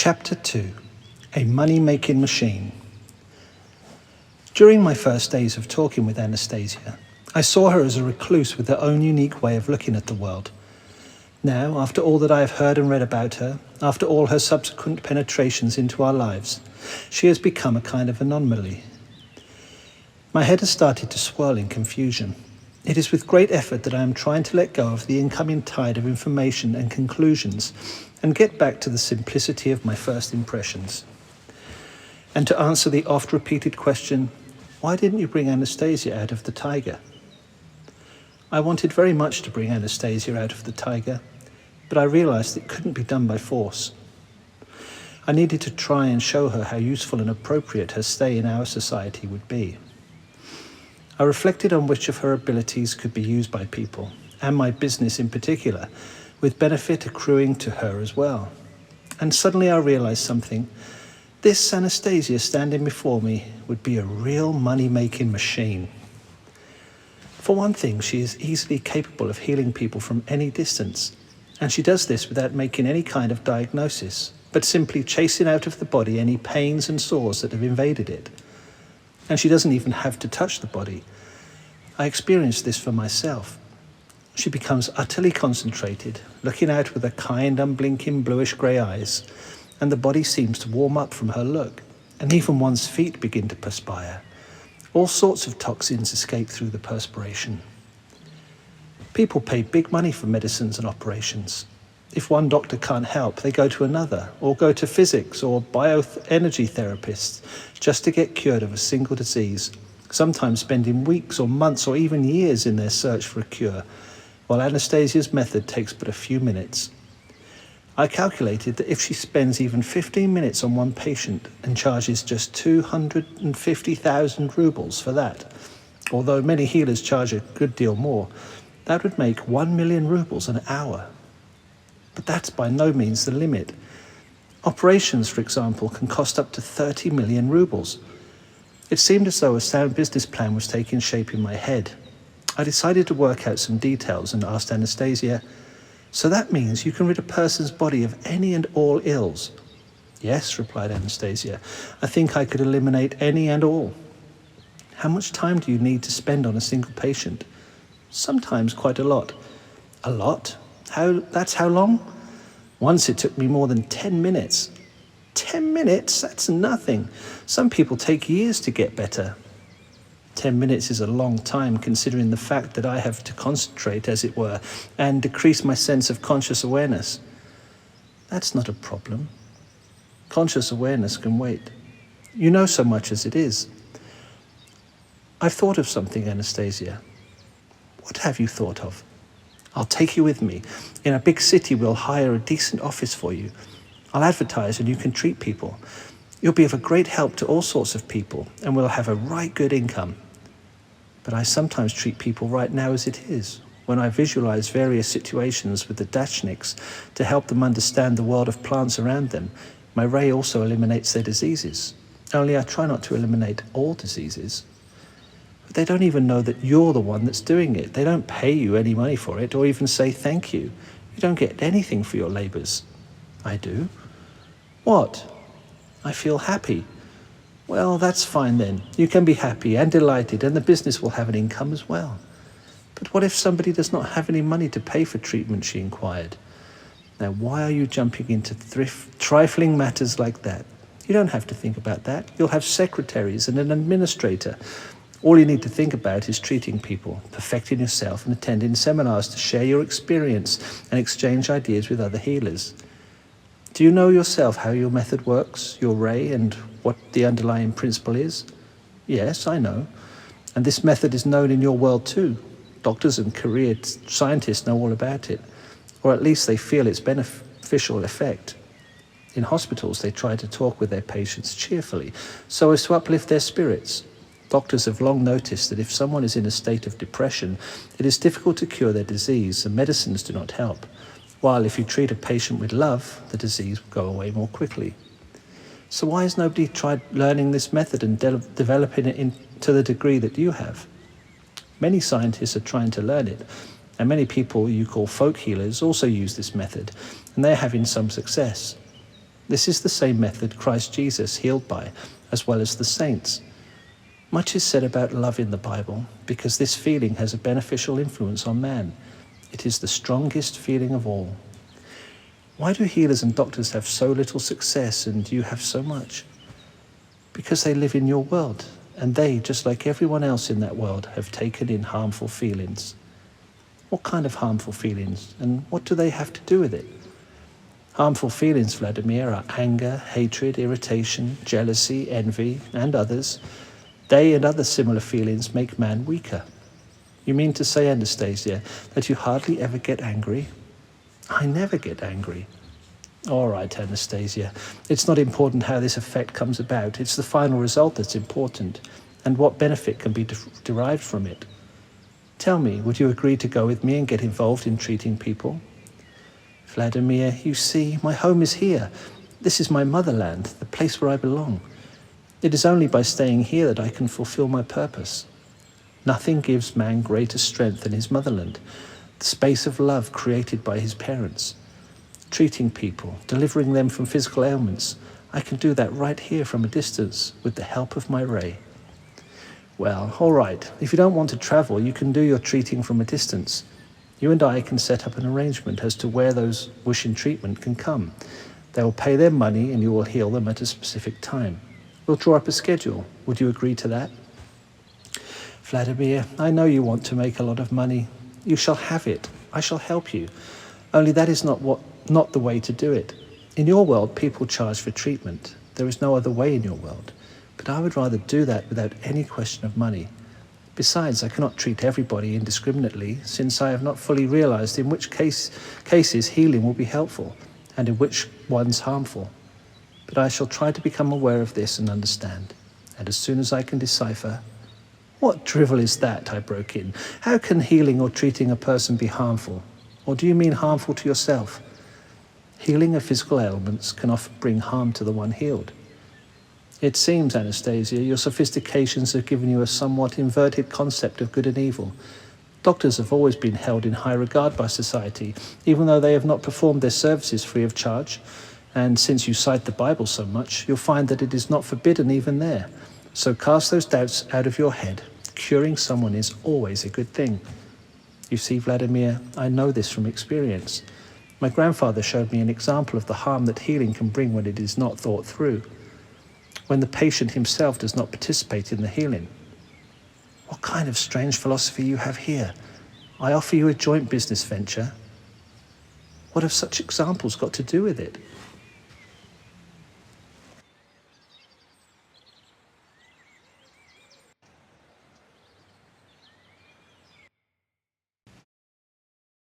Chapter 2: A Money-Making Machine. During my first days of talking with Anastasia, I saw her as a recluse with her own unique way of looking at the world. Now, after all that I have heard and read about her, after all her subsequent penetrations into our lives, she has become a kind of anomaly. My head has started to swirl in confusion. It is with great effort that I am trying to let go of the incoming tide of information and conclusions and get back to the simplicity of my first impressions. And to answer the oft-repeated question, why didn't you bring Anastasia out of the tiger? I wanted very much to bring Anastasia out of the tiger, but I realized it couldn't be done by force. I needed to try and show her how useful and appropriate her stay in our society would be. I reflected on which of her abilities could be used by people, and my business in particular, with benefit accruing to her as well. And suddenly I realized something. This Anastasia standing before me would be a real money-making machine. For one thing, she is easily capable of healing people from any distance, and she does this without making any kind of diagnosis, but simply chasing out of the body any pains and sores that have invaded it. And she doesn't even have to touch the body. I experienced this for myself. She becomes utterly concentrated, looking out with her kind, unblinking, bluish-grey eyes, and the body seems to warm up from her look, and even one's feet begin to perspire. All sorts of toxins escape through the perspiration. People pay big money for medicines and operations. If one doctor can't help, they go to another, or go to physics or bioenergy therapists just to get cured of a single disease, sometimes spending weeks or months or even years in their search for a cure, while Anastasia's method takes but a few minutes. I calculated that if she spends even 15 minutes on one patient and charges just 250,000 rubles for that, although many healers charge a good deal more, that would make 1 million rubles an hour. But that's by no means the limit. Operations, for example, can cost up to 30 million rubles. It seemed as though a sound business plan was taking shape in my head. I decided to work out some details and asked Anastasia, "So that means you can rid a person's body of any and all ills?" "Yes," replied Anastasia. "I think I could eliminate any and all." "How much time do you need to spend on a single patient?" "Sometimes quite a lot." "A lot? That's how long?" "Once it took me more than 10 minutes. 10 minutes? That's nothing. Some people take years to get better." 10 minutes is a long time, considering the fact that I have to concentrate, as it were, and decrease my sense of conscious awareness. "That's not a problem. Conscious awareness can wait. You know so much as it is." "I've thought of something, Anastasia." "What have you thought of?" "I'll take you with me. In a big city, we'll hire a decent office for you. I'll advertise and you can treat people. You'll be of a great help to all sorts of people, and we'll have a right good income." "But I sometimes treat people right now as it is, when I visualize various situations with the Dachniks to help them understand the world of plants around them. My ray also eliminates their diseases. Only I try not to eliminate all diseases." "But they don't even know that you're the one that's doing it. They don't pay you any money for it or even say thank you. You don't get anything for your labors." "I do." "What?" "I feel happy." "Well, that's fine then. You can be happy and delighted, and the business will have an income as well." "But what if somebody does not have any money to pay for treatment?" she inquired. "Now, why are you jumping into trifling matters like that? You don't have to think about that. You'll have secretaries and an administrator. All you need to think about is treating people, perfecting yourself, and attending seminars to share your experience and exchange ideas with other healers. Do you know yourself how your method works, your ray, and what the underlying principle is?" "Yes, I know. And this method is known in your world too. Doctors and career scientists know all about it, or at least they feel its beneficial effect. In hospitals, they try to talk with their patients cheerfully, so as to uplift their spirits. Doctors have long noticed that if someone is in a state of depression, it is difficult to cure their disease, and medicines do not help. While if you treat a patient with love, the disease will go away more quickly. So why has nobody tried learning this method and developing it to the degree that you have? Many scientists are trying to learn it, and many people you call folk healers also use this method, and they're having some success. This is the same method Christ Jesus healed by, as well as the saints. Much is said about love in the Bible because this feeling has a beneficial influence on man. It is the strongest feeling of all. Why do healers and doctors have so little success and you have so much? Because they live in your world, and they, just like everyone else in that world, have taken in harmful feelings. What kind of harmful feelings, and what do they have to do with it? Harmful feelings, Vladimir, are anger, hatred, irritation, jealousy, envy, and others. They and other similar feelings make man weaker. You mean to say, Anastasia, that you hardly ever get angry? I never get angry. All right, Anastasia. It's not important how this effect comes about. It's the final result that's important, and what benefit can be derived from it. Tell me, would you agree to go with me and get involved in treating people? Vladimir, you see, my home is here. This is my motherland, the place where I belong. It is only by staying here that I can fulfill my purpose. Nothing gives man greater strength than his motherland, the space of love created by his parents. Treating people, delivering them from physical ailments, I can do that right here from a distance with the help of my ray. Well, all right, if you don't want to travel, you can do your treating from a distance. You and I can set up an arrangement as to where those wishing treatment can come. They will pay their money and you will heal them at a specific time. We'll draw up a schedule. Would you agree to that? Vladimir, I know you want to make a lot of money. You shall have it. I shall help you. Only that is not the way to do it. In your world, people charge for treatment. There is no other way in your world. But I would rather do that without any question of money. Besides, I cannot treat everybody indiscriminately, since I have not fully realized in which cases healing will be helpful and in which ones harmful. But I shall try to become aware of this and understand. And as soon as I can decipher, what drivel is that? I broke in. How can healing or treating a person be harmful? Or do you mean harmful to yourself? Healing of physical ailments can often bring harm to the one healed. It seems, Anastasia, your sophistications have given you a somewhat inverted concept of good and evil. Doctors have always been held in high regard by society, even though they have not performed their services free of charge. And since you cite the Bible so much, you'll find that it is not forbidden even there. So cast those doubts out of your head. Curing someone is always a good thing. You see, Vladimir, I know this from experience. My grandfather showed me an example of the harm that healing can bring when it is not thought through, when the patient himself does not participate in the healing. What kind of strange philosophy you have here? I offer you a joint business venture. What have such examples got to do with it?